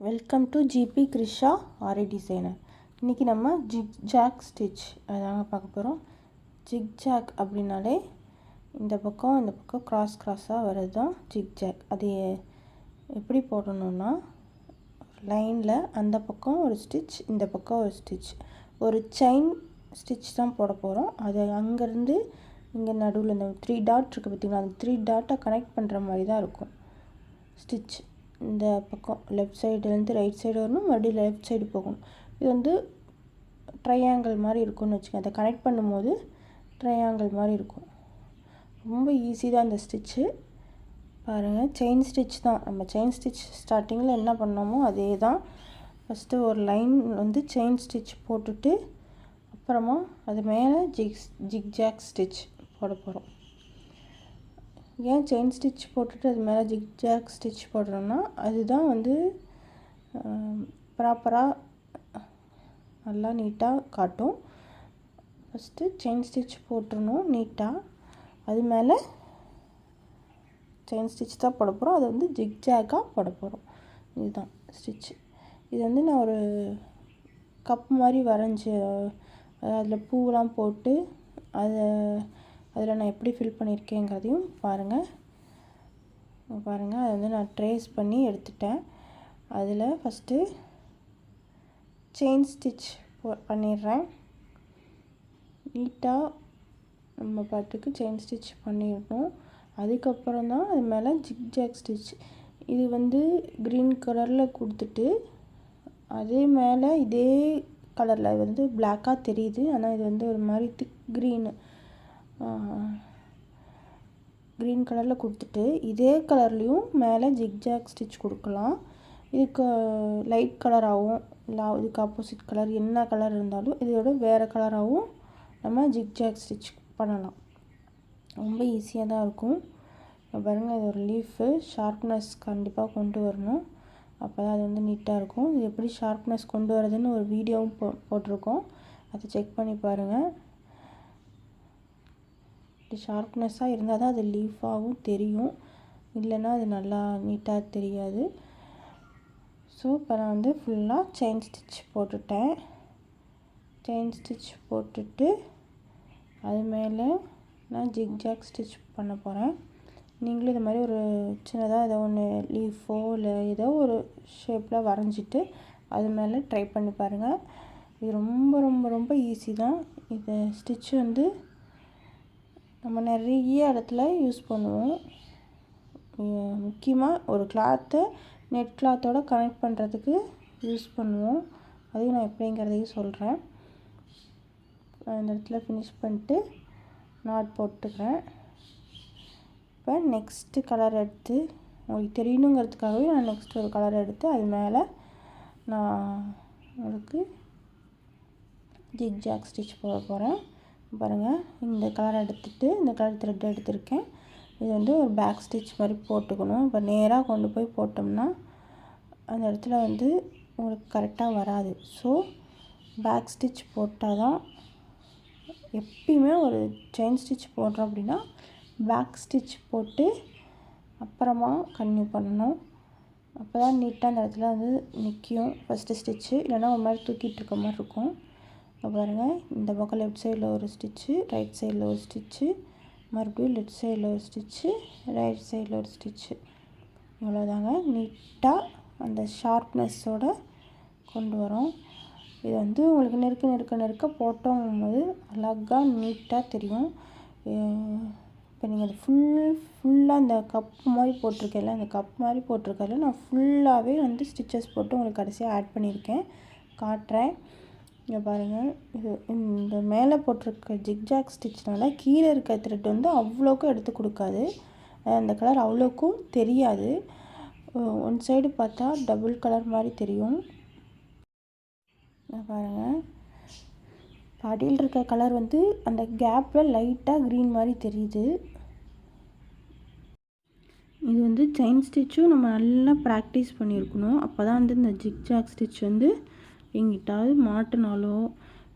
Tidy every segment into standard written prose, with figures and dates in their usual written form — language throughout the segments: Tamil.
Welcome to GB Krisha aari designer. இன்றைக்கி நம்ம ஜிக்ஜாக் ஸ்டிச் அதாங்க பார்க்க போகிறோம். ஜிக்ஜாக் அப்படின்னாலே இந்த பக்கம் கிராஸாக வர்றது தான் ஜிக்ஜாக். அது எப்படி போடணுன்னா, லைனில் அந்த பக்கம் ஒரு ஸ்டிச், இந்த பக்கம் ஒரு ஸ்டிச், ஒரு செயின் ஸ்டிச் தான் போட போகிறோம். அது அங்கேருந்து இங்கே நடுவில் இந்த 3 டாட் இருக்குது பார்த்திங்களா, அந்த 3 டாட்டை கனெக்ட் பண்ணுற மாதிரி தான் இருக்கும் ஸ்டிச். இந்த பக்கம் லெஃப்ட் சைடுலேருந்து ரைட் சைடு வரணும், மறுபடியும் லெஃப்ட் சைடு போகணும். இது வந்து ட்ரையாங்கிள் மாதிரி இருக்கும்னு வச்சுக்கோங்க. அதை கனெக்ட் பண்ணும்போது ட்ரையாங்கிள் மாதிரி இருக்கும். ரொம்ப ஈஸி தான் இந்த ஸ்டிச்சு. பாருங்கள், செயின் ஸ்டிச் தான். நம்ம செயின் ஸ்டிச் ஸ்டார்டிங்கில் என்ன பண்ணோமோ அதே தான். ஃபஸ்ட்டு ஒரு லைன் வந்து செயின் ஸ்டிச் போட்டுட்டு அப்புறமா அது மேலே ஜிக்ஜாக் ஸ்டிச் போட போகிறோம். ஏன் செயின் ஸ்டிச் போட்டுட்டு அது மேலே ஜிக்ஜாக் ஸ்டிச் போடுறோன்னா, அதுதான் வந்து ப்ராப்பராக நல்லா நீட்டாக காட்டும். ஃபஸ்ட்டு செயின் ஸ்டிச் போட்டுடணும் நீட்டாக. அது மேலே செயின் ஸ்டிச் தான் போட போகிறோம். அது வந்து ஜிக்ஜாக்காக போட போகிறோம். இதுதான் ஸ்டிச்சு. இது வந்து நான் ஒரு கப் மாதிரி வரைஞ்சி அதில் பூவெலாம் போட்டு அதில் நான் எப்படி ஃபில் பண்ணியிருக்கேங்கிறதையும் பாருங்கள். அதை வந்து நான் ட்ரேஸ் பண்ணி எடுத்துட்டேன். அதில் ஃபஸ்ட்டு செயின் ஸ்டிச் பண்ணிடுறேன். நீட்டாக நம்ம பாட்டுக்கு செயின் ஸ்டிச் பண்ணிடணும். அதுக்கப்புறம் தான் அது மேலே ஜிக்ஜாக் ஸ்டிச். இது வந்து க்ரீன் கலரில் கொடுத்துட்டு அதே மேலே இதே கலரில் வந்து பிளாக்காக தெரியுது. ஆனால் இது வந்து ஒரு மாதிரி திக் க்ரீன் கலரில் கொடுத்துட்டு இதே கலர்லேயும் மேலே ஜிக்ஜாக் ஸ்டிச் கொடுக்கலாம். இதுக்கு லைட் கலராகவும் இல்லை இதுக்கு ஆப்போசிட் கலர் என்ன கலர் இருந்தாலும் இதோட வேறு கலராகவும் நம்ம ஜிக்ஜாக் ஸ்டிச் பண்ணலாம். ரொம்ப ஈஸியாக தான் இருக்கும். பாருங்கள், இது ஒரு லீஃபு. ஷார்ப்னஸ் கண்டிப்பாக கொண்டு வரணும். அப்போ தான் அது வந்து நீட்டாக இருக்கும். இது எப்படி ஷார்ப்னஸ் கொண்டு வரதுன்னு ஒரு வீடியோவும் போட்டிருக்கோம். அதை செக் பண்ணி பாருங்கள். இது ஷார்ப்னஸ்ஸாக இருந்தால் தான் அது லீஃபாகவும் தெரியும், இல்லைன்னா அது நல்லா நீட்டாக தெரியாது. ஸோ இப்போ நான் வந்து ஃபுல்லாக செயின் ஸ்டிச் போட்டுட்டேன். செயின் ஸ்டிச் போட்டுட்டு அது மேலே நான் ஜிக்ஜாக் ஸ்டிச் பண்ண போகிறேன். நீங்களும் இது மாதிரி ஒரு சின்னதாக ஏதோ ஒன்று லீஃபோ இல்லை ஏதோ ஒரு ஷேப்பில் வரைஞ்சிட்டு அது மேலே ட்ரை பண்ணி பாருங்கள். இது ரொம்ப ரொம்ப ரொம்ப ஈஸி தான். இது ஸ்டிச் வந்து நம்ம நிறைய இடத்துல யூஸ் பண்ணுவோம். முக்கியமாக ஒரு கிளாத்தை நெட் கிளாத்தோடு கனெக்ட் பண்ணுறதுக்கு யூஸ் பண்ணுவோம். அதையும் நான் எப்படிங்கிறதையும் சொல்கிறேன். இந்த இடத்துல ஃபினிஷ் பண்ணிட்டு நாட் போட்டுக்கிறேன். இப்போ நெக்ஸ்ட்டு கலர் எடுத்து உங்களுக்கு தெரியணுங்கிறதுக்காகவே நான் நெக்ஸ்ட் ஒரு கலர் எடுத்து அது மேலே நான் உங்களுக்கு ஜிக்ஜாக் ஸ்டிச் போட போகிறேன். பாருங்கள், இந்த கலர் எடுத்துகிட்டு இந்த கலர் த்ரெட் எடுத்திருக்கேன். இது வந்து ஒரு பேக் ஸ்டிச் மாதிரி போட்டுக்கணும். இப்போ நேராக கொண்டு போய் போட்டோம்னா அந்த இடத்துல வந்து உங்களுக்கு கரெக்டாக வராது. ஸோ பேக் ஸ்டிச் போட்டால் தான் எப்பயுமே ஒரு செயின் ஸ்டிச் போடுறோம் அப்படின்னா பேக் ஸ்டிச் போட்டு அப்புறமா கன்டினியூ பண்ணணும். அப்போ தான் நீட்டாக அந்த இடத்துல வந்து நிற்கும் ஃபஸ்ட்டு ஸ்டிச்சு. இல்லைன்னா ஒரு மாதிரி தூக்கிட்டு இருக்க மாதிரி இருக்கும். பாருங்கள், இந்த பக்கம் லெஃப்ட் சைடில் ஒரு ஸ்டிச்சு, ரைட் சைடில் ஒரு ஸ்டிச்சு, மறுபடியும் லெஃப்ட் சைடில் ஒரு ஸ்டிச்சு, ரைட் சைடில் ஒரு ஸ்டிச்சு. இவ்வளோதாங்க. நீட்டாக அந்த ஷார்ப்னஸோடு கொண்டு வரோம். இது வந்து உங்களுக்கு நெருக்க போட்டோங்கும்போது அழகாக நீட்டாக தெரியும். இப்போ நீங்கள் அது ஃபுல்லாக இந்த கப் மாதிரி போட்டிருக்கேன்ல, அந்த கப் மாதிரி போட்டிருக்கல நான் ஃபுல்லாகவே வந்து ஸ்டிச்சஸ் போட்டு உங்களுக்கு கடைசியாக ஆட் பண்ணியிருக்கேன், காட்டுறேன். இங்கே பாருங்கள், இது இந்த மேலே போட்டிருக்க ஜிக்ஜாக் ஸ்டிச்னால கீழே இருக்க த்ரெட் வந்து அவ்வளோக்கும் எடுத்து கொடுக்காது. அந்த கலர் அவ்வளோக்கும் தெரியாது. ஒன் சைடு பார்த்தா டபுள் கலர் மாதிரி தெரியும். பாருங்கள், அடியில் இருக்க கலர் வந்து அந்த கேப்பில் லைட்டாக க்ரீன் மாதிரி தெரியுது. இது வந்து செயின் ஸ்டிச்சும் நம்ம நல்லா ப்ராக்டிஸ் பண்ணியிருக்கணும். அப்போ தான் வந்து இந்த ஜிக்ஜாக் ஸ்டிச் வந்து எங்கிட்டாவது மாட்டினாலோ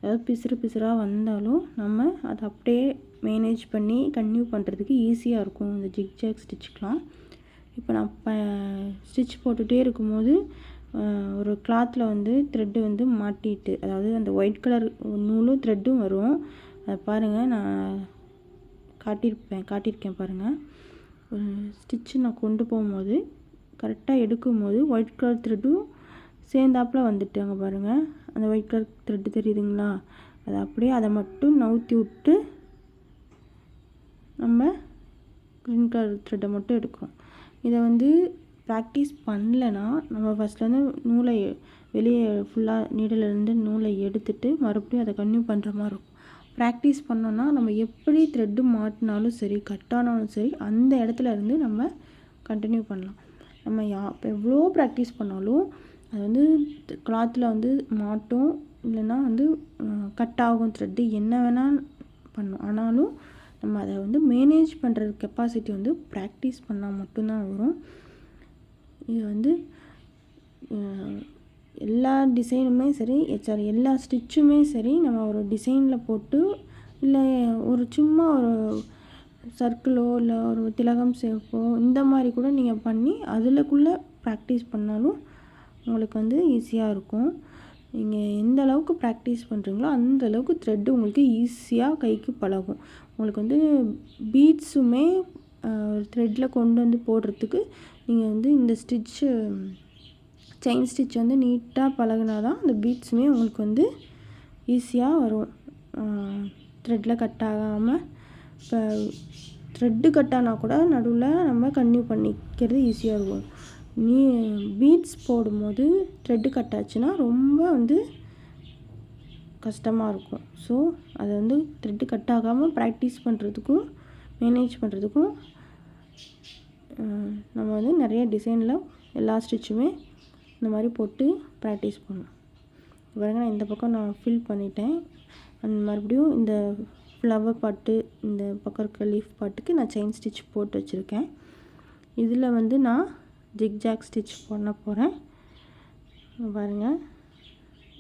ஏதாவது பிசுறாக வந்தாலும் நம்ம அதை அப்படியே மேனேஜ் பண்ணி கன்டினியூ பண்ணுறதுக்கு ஈஸியாக இருக்கும் இந்த ஜிக்ஜாக் ஸ்டிச்சுக்கெலாம். இப்போ நான் ஸ்டிச் போட்டுகிட்டே இருக்கும்போது ஒரு கிளாத்தில் வந்து த்ரெட்டு வந்து மாட்டிட்டு, அதாவது அந்த ஒயிட் கலர் நூலும் த்ரெட்டும் வரும். அதை பாருங்கள், நான் காட்டியிருக்கேன் பாருங்கள். ஒரு ஸ்டிச்சு நான் கொண்டு போகும்போது கரெக்டாக எடுக்கும்போது ஒயிட் கலர் த்ரெட்டும் சேர்ந்தாப்பில் வந்துட்டு அங்கே பாருங்கள், அந்த ஒயிட் கலர் த்ரெட்டு தெரியுதுங்களா? அதை அப்படியே அதை மட்டும் நவுத்தி விட்டு நம்ம க்ரீன் கலர் த்ரெட்டை மட்டும் எடுக்கிறோம். இதை வந்து ப்ராக்டிஸ் பண்ணலைன்னா நம்ம ஃபஸ்ட்லேருந்து நூலை வெளியே ஃபுல்லாக நீடிலேருந்து நூலை எடுத்துட்டு மறுபடியும் அதை கன்டினியூ பண்ணுற மாதிரி இருக்கும். ப்ராக்டிஸ் பண்ணோன்னா நம்ம எப்படி த்ரெட்டு மாட்டினாலும் சரி, கட்டானாலும் சரி, அந்த இடத்துல இருந்து நம்ம கண்டினியூ பண்ணலாம். நம்ம எவ்வளோ ப்ராக்டிஸ் பண்ணாலும் அது வந்து கிளாத்தில் வந்து மாட்டும், இல்லைன்னா வந்து கட் ஆகும், த்ரெட்டு என்ன வேணால் பண்ணும். ஆனாலும் நம்ம அதை வந்து மேனேஜ் பண்ணுற கெப்பாசிட்டி வந்து ப்ராக்டிஸ் பண்ணால் மட்டும்தான் வரும். இது வந்து எல்லா டிசைனுமே சரி, எல்லா ஸ்டிச்சுமே சரி, நம்ம ஒரு டிசைனில் போட்டு இல்லை ஒரு சும்மா ஒரு சர்க்கிளோ இல்லை ஒரு திலகம் சேப்போ இந்த மாதிரி கூட நீங்கள் பண்ணி அதிலக்குள்ளே ப்ராக்டிஸ் பண்ணாலும் உங்களுக்கு வந்து ஈஸியாக இருக்கும். நீங்கள் எந்த அளவுக்கு ப்ராக்டிஸ் பண்ணுறீங்களோ அந்த அளவுக்கு த்ரெட்டு உங்களுக்கு ஈஸியாக கைக்கு பழகும். உங்களுக்கு வந்து பீட்ஸுமே த்ரெட்டில் கொண்டு வந்து போடுறதுக்கு நீங்கள் வந்து இந்த செயின் ஸ்டிச் வந்து நீட்டாக பழகினா தான் அந்த பீட்ஸுமே உங்களுக்கு வந்து ஈஸியாக வரும். த்ரெட்டில் கட் ஆகாமல், இப்போ த்ரெட்டு கட் ஆனால் கூட நடுவில் நம்ம கன்டினியூ பண்ணிக்கிறது ஈஸியாக இருக்கும். பீட்ஸ் போடும்போது த்ரெட்டு கட் ஆச்சுன்னா ரொம்ப வந்து கஷ்டமாக இருக்கும். ஸோ அதை வந்து த்ரெட்டு கட் ஆகாமல் ப்ராக்டிஸ் பண்ணுறதுக்கும் மேனேஜ் பண்ணுறதுக்கும் நம்ம வந்து நிறைய டிசைனில் எல்லா ஸ்டிச்சுமே இந்த மாதிரி போட்டு ப்ராக்டிஸ் பண்ணணும். பாருங்க, நான் இந்த பக்கம் நான் ஃபில் பண்ணிட்டேன். மறுபடியும் இந்த ஃப்ளவர் பாட்டு, இந்த பக்கம் இருக்க லீஃப் பாட்டுக்கு நான் செயின் ஸ்டிச் போட்டு வச்சுருக்கேன். இதில் வந்து நான் ஜிக்ஜாக் ஸ்டிச் பண்ண போகிறேன். பாருங்கள்,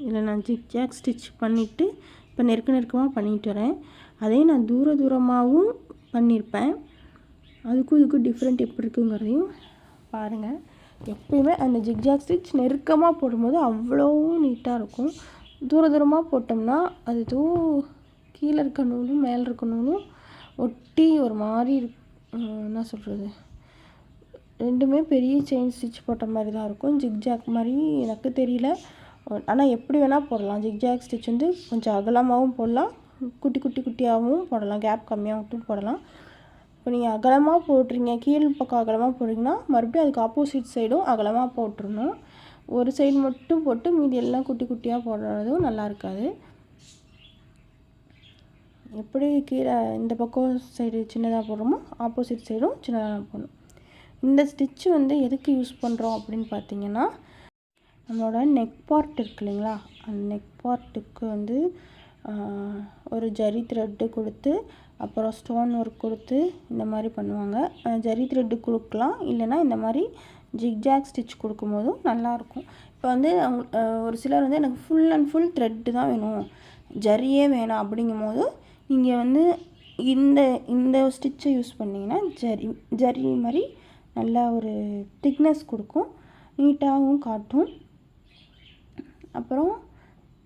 இதில் நான் ஜிக்ஜாக் ஸ்டிச் பண்ணிவிட்டு இப்போ நெருக்கமாக பண்ணிட்டு வரேன். அதே நான் தூரமாகவும் பண்ணியிருப்பேன். அதுக்கும் இதுக்கும் டிஃப்ரெண்ட் எப்படி இருக்குங்கிறதையும் பாருங்கள். எப்பயுமே அந்த ஜிக்ஜாக் ஸ்டிச் நெருக்கமாக போடும்போது அவ்வளோ நீட்டாக இருக்கும். தூரமாக போட்டோம்னா அது கீழே இருக்க நூலும் மேலே இருக்க நூலும் ஒட்டி ஒரு மாதிரி என்ன சொல்கிறது, ரெண்டுமே பெரிய செயின் ஸ்டிச் போட்ட மாதிரி தான் இருக்கும். ஜிக்ஜாக் மாதிரி எனக்கு தெரியல, ஆனால் எப்படி வேணால் போடலாம். ஜிக்ஜாக் ஸ்டிச் வந்து கொஞ்சம் அகலமாகவும் போடலாம், குட்டியாகவும் போடலாம், கேப் கம்மியாக விட்டு போடலாம். இப்போ நீங்கள் அகலமாக போடுறீங்க, கீழ் பக்கம் அகலமாக போடுறீங்கன்னா மறுபடியும் அதுக்கு ஆப்போசிட் சைடும் அகலமாக போட்டுருணும். ஒரு சைடு மட்டும் போட்டு மீதி எல்லாம் குட்டியாக போடுறதும் நல்லா இருக்காது. எப்படி கீழே இந்த பக்கம் சைடு சின்னதாக போடுறோமோ ஆப்போசிட் சைடும் சின்னதாக போடணும். இந்த ஸ்டிச்சு வந்து எதுக்கு யூஸ் பண்ணுறோம் அப்படின்னு பார்த்தீங்கன்னா, நம்மளோட நெக் பார்ட் இருக்கு இல்லைங்களா, அந்த நெக் பார்ட்டுக்கு வந்து ஒரு ஜரி த்ரெட்டு கொடுத்து அப்புறம் ஸ்டோன் ஒர்க் கொடுத்து இந்த மாதிரி பண்ணுவாங்க. ஜரி த்ரெட்டு கொடுக்கலாம், இல்லைன்னா இந்த மாதிரி ஜிக்ஜாக் ஸ்டிச் கொடுக்கும்போதும் நல்லாயிருக்கும். இப்போ வந்து ஒரு சிலர் வந்து எனக்கு ஃபுல் அண்ட் ஃபுல் த்ரெட்டு தான் வேணும், ஜரியே வேணாம் அப்படிங்கும்போது நீங்கள் வந்து இந்த ஸ்டிச்சை யூஸ் பண்ணிங்கன்னா ஜரி மாதிரி நல்லா ஒரு திக்னஸ் கொடுக்கும், நீட்டாகவும் காட்டும். அப்புறம்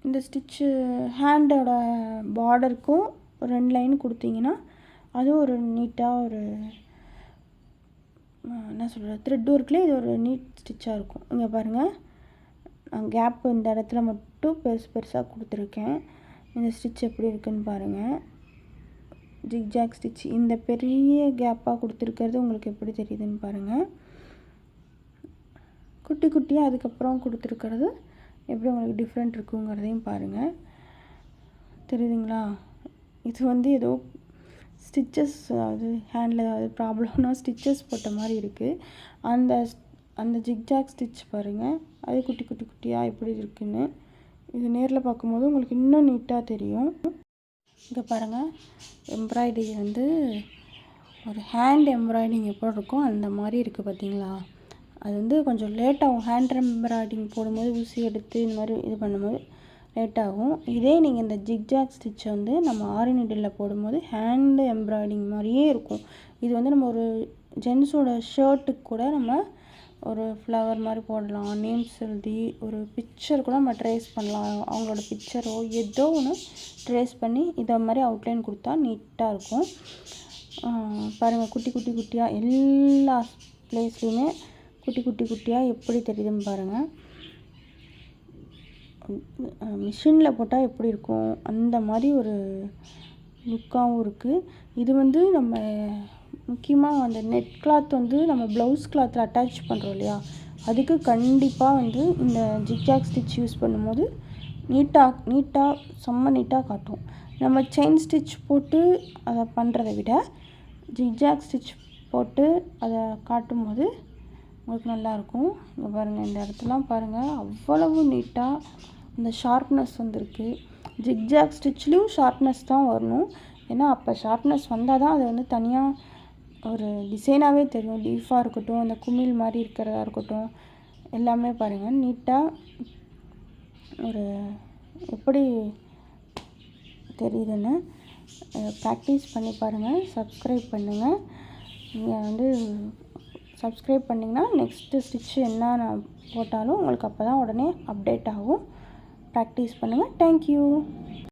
இந்த ஸ்டிச்சு ஹேண்டோட பார்டருக்கும் ஒரு 2 லைன் கொடுத்தீங்கன்னா அதுவும் ஒரு நீட்டாக ஒரு என்ன சொல்கிறது, த்ரெட் ஒர்க்லேயே இது ஒரு நீட் ஸ்டிச்சாக இருக்கும். இங்கே பாருங்கள், நான் கேப் இந்த இடத்துல மட்டும் பெருசாக கொடுத்துருக்கேன். இந்த ஸ்டிச் எப்படி இருக்குதுன்னு பாருங்கள். ஜிக்ஜாக் ஸ்டிச் இந்த பெரிய கேப்பாக கொடுத்துருக்கிறது உங்களுக்கு எப்படி தெரியுதுன்னு பாருங்கள். குட்டியாக அதுக்கப்புறம் கொடுத்துருக்கிறது எப்படி உங்களுக்கு டிஃப்ரெண்ட் இருக்குங்கிறதையும் பாருங்கள். தெரியுதுங்களா? இது வந்து ஏதோ ஸ்டிச்சஸ், அதாவது ஹேண்டில் ஏதாவது ப்ராப்ளம்னா ஸ்டிச்சஸ் போட்ட மாதிரி இருக்குது. அந்த ஜிக்ஜாக் ஸ்டிச் பாருங்கள், அது குட்டியாக எப்படி இருக்குன்னு இது நேரில் பார்க்கும்போது உங்களுக்கு இன்னும் நீட்டாக தெரியும். இங்கே பாருங்கள், எம்ப்ராய்டரி வந்து ஒரு ஹேண்ட் எம்ப்ராய்டிங் எப்படி இருக்கும் அந்த மாதிரி இருக்குது பார்த்தீங்களா? அது வந்து கொஞ்சம் லேட்டாகும். ஹேண்ட் எம்ப்ராய்டிங் போடும்போது ஊசி எடுத்து இந்த மாதிரி இது பண்ணும்போது லேட்டாகும். இதே நீங்கள் இந்த ஜிக்ஜாக் ஸ்டிச்சை வந்து நம்ம ஆரி நீடிலில் போடும்போது ஹேண்ட் எம்ப்ராய்டிங் மாதிரியே இருக்கும். இது வந்து நம்ம ஒரு ஜென்ஸோட ஷர்ட்டுக்கு கூட நம்ம ஒரு ஃப்ளவர் மாதிரி போடலாம், நேம்ஸ் எழுதி ஒரு பிக்சர் கூட நம்ம ட்ரேஸ் பண்ணலாம். அவங்களோட பிக்சரோ ஏதோ ஒன்று ட்ரேஸ் பண்ணி இதை மாதிரி அவுட்லைன் கொடுத்தா நீட்டாக இருக்கும். பாருங்கள், குட்டி குட்டி குட்டியாக எல்லா பிளேஸ்லையுமே குட்டி குட்டி குட்டியாக எப்படி தெரியுதுன்னு பாருங்கள். மிஷினில் போட்டால் எப்படி இருக்கும் அந்த மாதிரி ஒரு லுக்காகவும் இருக்குது. இது வந்து நம்ம முக்கியமாக அந்த நெட் கிளாத் வந்து நம்ம ப்ளவுஸ் கிளாத்தில் அட்டாச் பண்ணுறோம் இல்லையா, அதுக்கு கண்டிப்பாக வந்து இந்த ஜிக்ஜாக் ஸ்டிச் யூஸ் பண்ணும்போது நீட்டாக செம்ம நீட்டாக காட்டும். நம்ம செயின் ஸ்டிச் போட்டு அதை பண்ணுறத விட ஜிக்ஜாக் ஸ்டிச் போட்டு அதை காட்டும்போது உங்களுக்கு நல்லாயிருக்கும். இங்கே பாருங்கள், இந்த இடத்துலாம் பாருங்கள், அவ்வளவு நீட்டாக இந்த ஷார்ப்னஸ் வந்திருக்கு. ஜிக்ஜாக் ஸ்டிச்லேயும் ஷார்ப்னஸ் தான் வரணும். ஏன்னா அப்போ ஷார்ப்னஸ் வந்தால் தான் அது வந்து தனியாக ஒரு டிசைனாகவே தெரியும். லீஃபாக இருக்கட்டும், அந்த குமிழ் மாதிரி இருக்கிறதா இருக்கட்டும், எல்லாமே பாருங்கள் நீட்டாக ஒரு எப்படி தெரியுதுன்னு ப்ராக்டிஸ் பண்ணி பாருங்கள். சப்ஸ்கிரைப் பண்ணுங்கள். நீங்கள் வந்து சப்ஸ்கிரைப் பண்ணிங்கன்னா நெக்ஸ்ட்டு ஸ்டிச்சு என்ன நான் போட்டாலும் உங்களுக்கு அப்போ தான் உடனே அப்டேட் ஆகும். ப்ராக்டிஸ் பண்ணுங்கள். தேங்க்யூ.